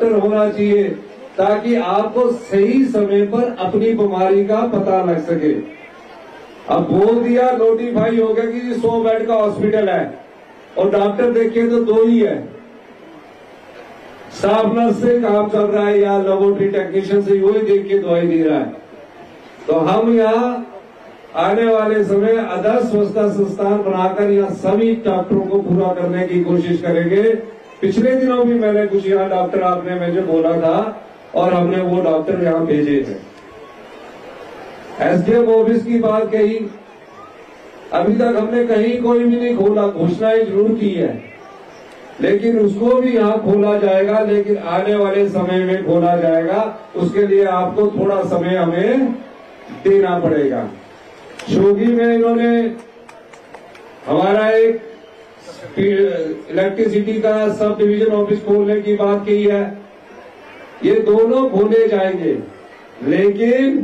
Doctor होना चाहिए ताकि आपको सही समय पर अपनी बीमारी का पता लग सके। अब बोल दिया, नोटिफाई हो गया कि 100 बेड का हॉस्पिटल है और डॉक्टर देखिए तो 2 ही है। स्टाफ नर्स से काम चल रहा है या लेबोरेटरी टेक्नीशियन से वही देख के दवाई दे रहा है। तो हम यहाँ आने वाले समय आदर्श स्वच्छता संस्थान बनाकर यहाँ सभी डॉक्टरों को पूरा करने की कोशिश करेंगे। पिछले दिनों भी मैंने कुछ यहाँ डॉक्टर आपने मुझे बोला था और हमने वो डॉक्टर यहाँ भेजे थे। एसडीएम ऑफिस की बात कही, अभी तक हमने कहीं कोई भी नहीं खोला, घोषणाएं जरूर की है लेकिन उसको भी यहाँ खोला जाएगा, लेकिन आने वाले समय में खोला जाएगा। उसके लिए आपको थोड़ा समय हमें देना पड़ेगा। शोगी में इन्होंने हमारा एक इलेक्ट्रिसिटी का सब डिवीजन ऑफिस खोलने की बात की है। ये दोनों खोले जाएंगे लेकिन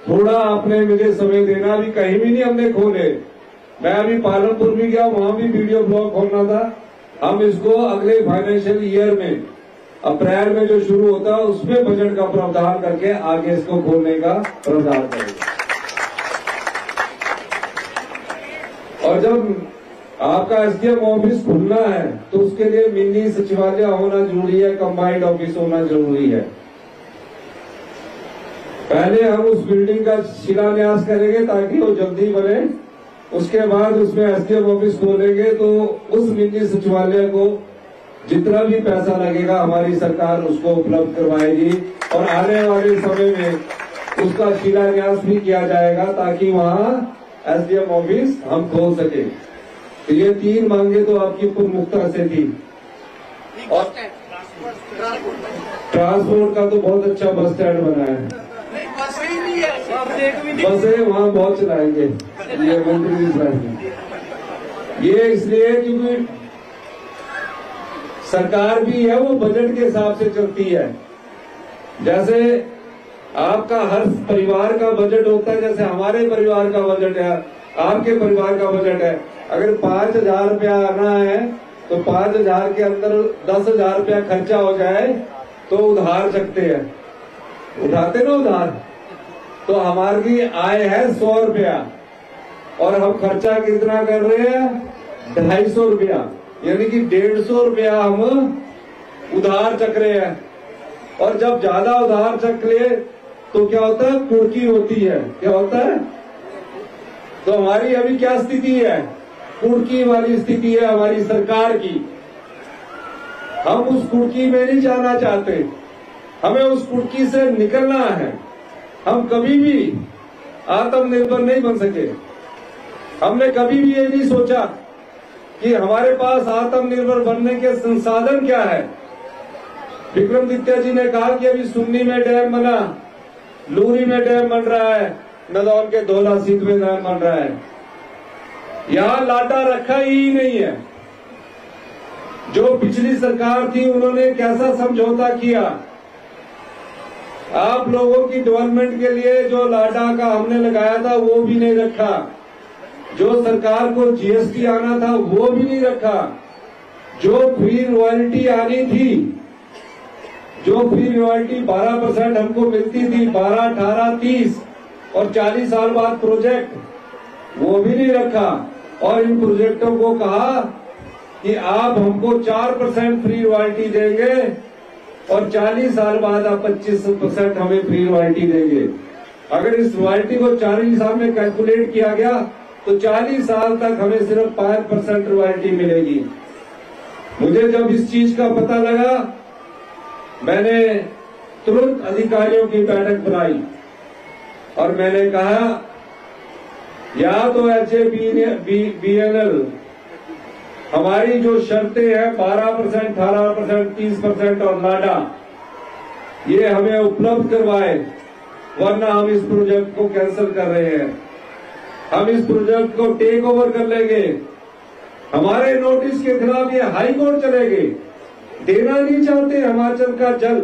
थोड़ा आपने मुझे समय देना। भी कहीं भी नहीं हमने खोले। मैं अभी पालनपुर भी गया, वहां भी वीडियो ब्लॉग खोलना था। हम इसको अगले फाइनेंशियल ईयर में अप्रैल में जो शुरू होता है उसमें बजट का प्रावधान करके आगे इसको खोलने का प्रावधान करेंगे। और जब आपका एसडीएम ऑफिस खुलना है तो उसके लिए मिनी सचिवालय होना जरूरी है, कंबाइंड ऑफिस होना जरूरी है। पहले हम उस बिल्डिंग का शिलान्यास करेंगे ताकि वो जल्दी बने, उसके बाद उसमें एसडीएम ऑफिस खोलेंगे तो उस मिनी सचिवालय को जितना भी पैसा लगेगा हमारी सरकार उसको उपलब्ध करवाएगी और आने वाले समय में उसका शिलान्यास भी किया जाएगा ताकि वहां एसडीएम ऑफिस हम खोल सके। तो ये 3 मांगे तो आपकी प्रमुखता से थी। और ट्रांसपोर्ट का तो बहुत अच्छा बस स्टैंड बना है, बसें वहां बहुत चलाएंगे, ये मंत्री भी चलाएंगे। ये इसलिए क्योंकि सरकार भी है वो बजट के हिसाब से चलती है। जैसे आपका हर परिवार का बजट होता है, जैसे हमारे परिवार का बजट है, आपके परिवार का बजट है। अगर 5,000 रुपया आना है तो 5,000 के अंदर 10,000 रुपया खर्चा हो जाए तो उधार सकते हैं, उठाते ना उधार। तो हमारी आय है 100 रुपया और हम खर्चा कितना कर रहे हैं 250 रुपया, यानी कि 150 रुपया हम उधार चक रहे हैं। और जब ज्यादा उधार चक ले तो क्या होता है, कुर्की होती है। क्या होता है? तो हमारी अभी क्या स्थिति है, कुर्की वाली स्थिति है हमारी सरकार की। हम उस कुर्की में नहीं जाना चाहते, हमें उस कुर्की से निकलना है। हम कभी भी आत्मनिर्भर नहीं बन सके। हमने कभी भी ये नहीं सोचा कि हमारे पास आत्मनिर्भर बनने के संसाधन क्या है। विक्रमादित्य जी ने कहा कि अभी सुन्नी में डैम बना, लूरी में डैम बन रहा है, नदौन के धौला सीध में डैम बन रहा है। यहां लाटा रखा ही नहीं है। जो पिछली सरकार थी उन्होंने कैसा समझौता किया। आप लोगों की डेवलपमेंट के लिए जो लाटा का हमने लगाया था वो भी नहीं रखा। जो सरकार को जीएसटी आना था वो भी नहीं रखा। जो फ्री रॉयल्टी आनी थी, जो फ्री रॉयल्टी 12% हमको मिलती थी, 12, 18, 30 और 40 साल बाद प्रोजेक्ट, वो भी नहीं रखा। और इन प्रोजेक्टों को कहा कि आप हमको 4% फ्री रॉयल्टी देंगे और 40 साल बाद आप 25% हमें फ्री रॉयल्टी देंगे। अगर इस रॉयल्टी को 40 साल में कैलकुलेट किया गया तो 40 साल तक हमें सिर्फ 5% रॉयल्टी मिलेगी। मुझे जब इस चीज का पता लगा मैंने तुरंत अधिकारियों की बैठक बुलाई और मैंने कहा या तो HABNL हमारी जो शर्तें हैं 12%, 18%, 30% और लाडा, ये हमें उपलब्ध करवाए, वरना हम इस प्रोजेक्ट को कैंसिल कर रहे हैं। हम इस प्रोजेक्ट को टेक ओवर कर लेंगे। हमारे नोटिस के खिलाफ ये हाई कोर्ट चलेंगे। देना नहीं चाहते हिमाचल का जल,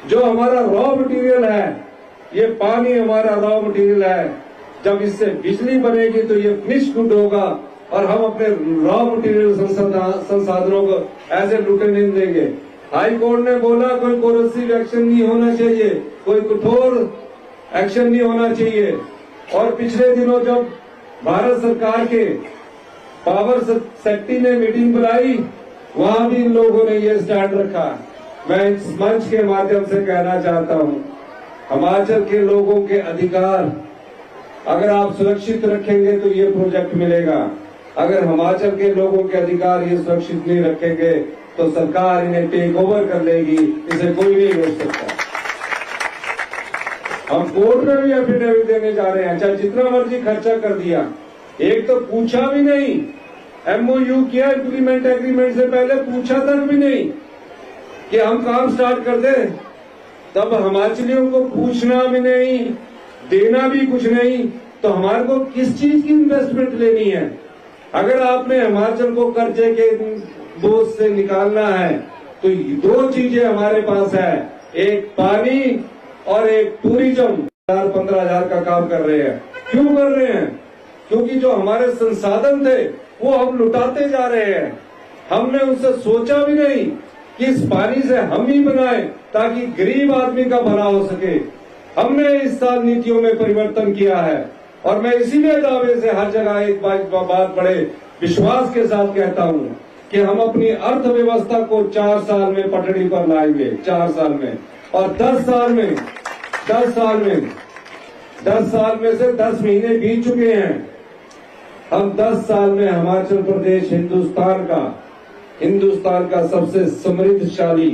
जो हमारा रॉ मटेरियल है, ये पानी हमारा रॉ मटेरियल है। जब इससे बिजली बनेगी तो ये फिनिश गुड होगा और हम अपने रॉ मटेरियल संसाधनों को ऐसे लुटने नहीं देंगे। हाई कोर्ट ने बोला कोई कोरेसिव एक्शन नहीं होना चाहिए, कोई कठोर एक्शन नहीं होना चाहिए। और पिछले दिनों जब भारत सरकार के पावर सेक्रेटरी ने मीटिंग बुलाई, वहां भी इन लोगों ने ये स्टैंड रखा। मैं इस मंच के माध्यम से कहना चाहता हूं, हिमाचल के लोगों के अधिकार अगर आप सुरक्षित रखेंगे तो ये प्रोजेक्ट मिलेगा। अगर हिमाचल के लोगों के अधिकार ये सुरक्षित नहीं रखेंगे तो सरकार इन्हें टेक ओवर कर लेगी, इसे कोई नहीं रोक सकता। हम कोर्ट में भी एफिडेविट देने जा रहे हैं, चाहे जितना मर्जी खर्चा कर दिया। एक तो पूछा भी नहीं, एमओयू किया इंप्लीमेंट एग्रीमेंट से पहले, पूछा तक भी नहीं कि हम काम स्टार्ट कर दें। तब हिमाचलियों को पूछना भी नहीं, देना भी कुछ नहीं, तो हमारे को किस चीज की इन्वेस्टमेंट लेनी है? अगर आपने हिमाचल को कर्जे के बोझ से निकालना है तो दो चीजें हमारे पास है, एक पानी और एक टूरिज्म। 15,000 का काम कर रहे हैं। क्यों कर रहे हैं? क्योंकि जो हमारे संसाधन थे वो हम लुटाते जा रहे हैं। हमने उनसे सोचा भी नहीं कि इस पानी से हम ही बनाए ताकि गरीब आदमी का भला हो सके। हमने इस साल नीतियों में परिवर्तन किया है और मैं इसीलिए दावे से हर जगह एक बात बड़े विश्वास के साथ कहता हूं कि हम अपनी अर्थव्यवस्था को 4 साल में पटड़ी पर लाएंगे, 4 साल में। और 10 साल में से 10 महीने बीत चुके हैं। हम 10 साल में हिमाचल प्रदेश हिंदुस्तान का सबसे समृद्धशाली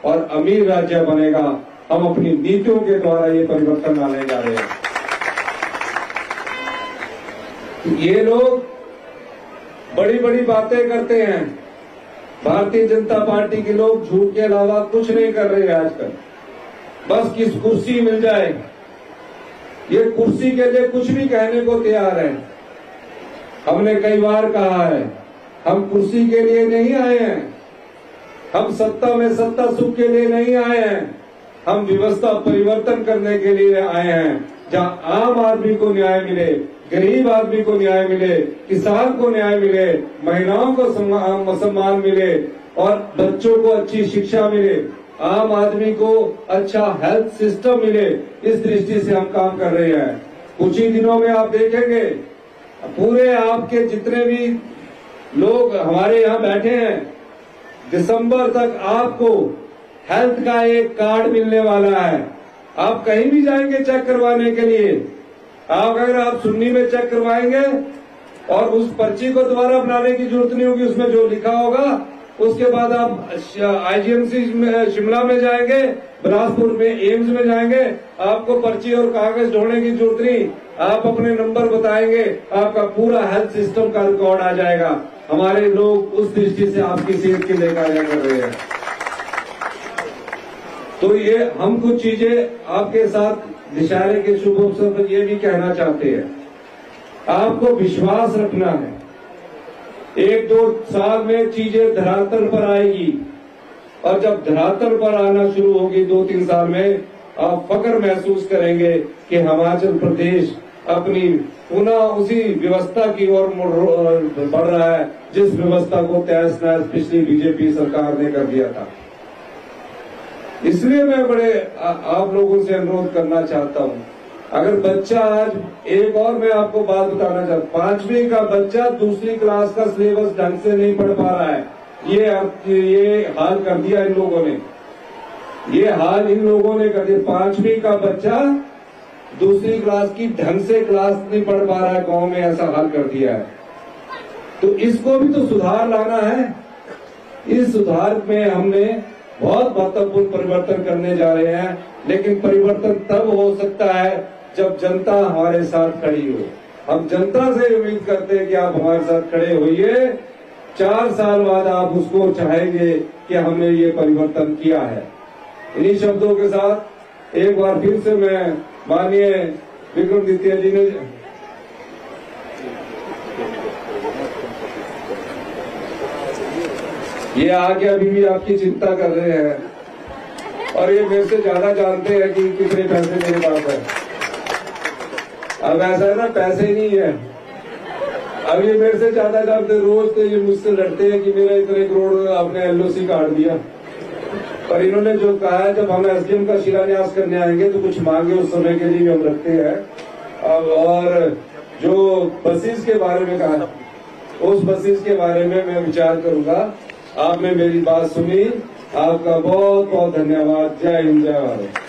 और अमीर राज्य बनेगा। हम अपनी नीतियों के द्वारा ये परिवर्तन लाने जा रहे हैं। ये लोग बड़ी बड़ी बातें करते हैं। भारतीय जनता पार्टी के लोग झूठ के अलावा कुछ नहीं कर रहे हैं आजकल। बस किस कुर्सी मिल जाए, ये कुर्सी के लिए कुछ भी कहने को तैयार है। हमने कई बार कहा है, हम कुर्सी के लिए नहीं आए हैं, हम सत्ता में सत्ता सुख के लिए नहीं आए हैं, हम व्यवस्था परिवर्तन करने के लिए आए हैं। जहां आम आदमी को न्याय मिले, गरीब आदमी को न्याय मिले, किसान को न्याय मिले, महिलाओं को सम्मान मिले और बच्चों को अच्छी शिक्षा मिले, आम आदमी को अच्छा हेल्थ सिस्टम मिले, इस दृष्टि से हम काम कर रहे हैं। कुछ ही दिनों में आप देखेंगे पूरे आपके जितने भी लोग हमारे यहाँ बैठे हैं, दिसंबर तक आपको हेल्थ का एक कार्ड मिलने वाला है। आप कहीं भी जाएंगे चेक करवाने के लिए, अगर आप सुन्नी में चेक करवाएंगे और उस पर्ची को दोबारा बनाने की जरूरत नहीं होगी, उसमें जो लिखा होगा, उसके बाद आप आईजीएमसी शिमला में जाएंगे, बिलासपुर में एम्स में जाएंगे, आपको पर्ची और कागज ढोने की जरूरत नहीं। आप अपने नंबर बताएंगे, आपका पूरा हेल्थ सिस्टम का रिकॉर्ड आ जाएगा। हमारे लोग उस दृष्टि से आपकी सेहत के लिए कार्य कर रहे हैं। तो ये हम कुछ चीजें आपके साथ दशहरे के शुभ अवसर पर ये भी कहना चाहते हैं, आपको विश्वास रखना है। 1-2 साल में चीजें धरातल पर आएगी और जब धरातल पर आना शुरू होगी 2-3 साल में, आप फख्र महसूस करेंगे कि हिमाचल प्रदेश अपनी पुनः उसी व्यवस्था की ओर बढ़ रहा है जिस व्यवस्था को तहस नहस पिछली बीजेपी सरकार ने कर दिया था। इसलिए मैं बड़े आप लोगों से अनुरोध करना चाहता हूं, अगर बच्चा आज एक और मैं आपको बात बताना चाहता हूं, 5वीं का बच्चा दूसरी क्लास का सिलेबस ढंग से नहीं पढ़ पा रहा है। ये हाल कर दिया इन लोगों ने, ये हाल इन लोगों ने कर दिया। 5वीं का बच्चा दूसरी क्लास की ढंग से क्लास नहीं पढ़ पा रहा है, गांव में ऐसा हाल कर दिया है। तो इसको भी तो सुधार लाना है। इस सुधार में हमने बहुत महत्वपूर्ण परिवर्तन करने जा रहे हैं, लेकिन परिवर्तन तब हो सकता है जब जनता हमारे साथ खड़ी हो। हम जनता से उम्मीद करते हैं कि आप हमारे साथ खड़े होइए। 4 साल बाद आप उसको चाहेंगे कि हमने ये परिवर्तन किया है। इन्हीं शब्दों के साथ एक बार फिर से मैं माननीय विक्रमादित्य जी ने ये आगे अभी भी आपकी चिंता कर रहे हैं और ये मेरे से ज्यादा जानते हैं कि कितने पैसे मेरे पास है। अब ऐसा है ना, पैसे नहीं है। अब ये मेरे से ज्यादा जानते, रोज तो ये मुझसे लड़ते हैं कि मेरा इतने करोड़ आपने एलओसी काट दिया। और इन्होंने जो कहा है, जब हम एसडीएम का शिलान्यास करने आएंगे तो कुछ मांगे उस समय के लिए भी हम रखते हैं। और जो बसेस के बारे में कहा, उस बसेस के बारे में मैं विचार करूंगा। आपने मेरी बात सुनी, आपका बहुत बहुत धन्यवाद। जय हिंद, जय भारत।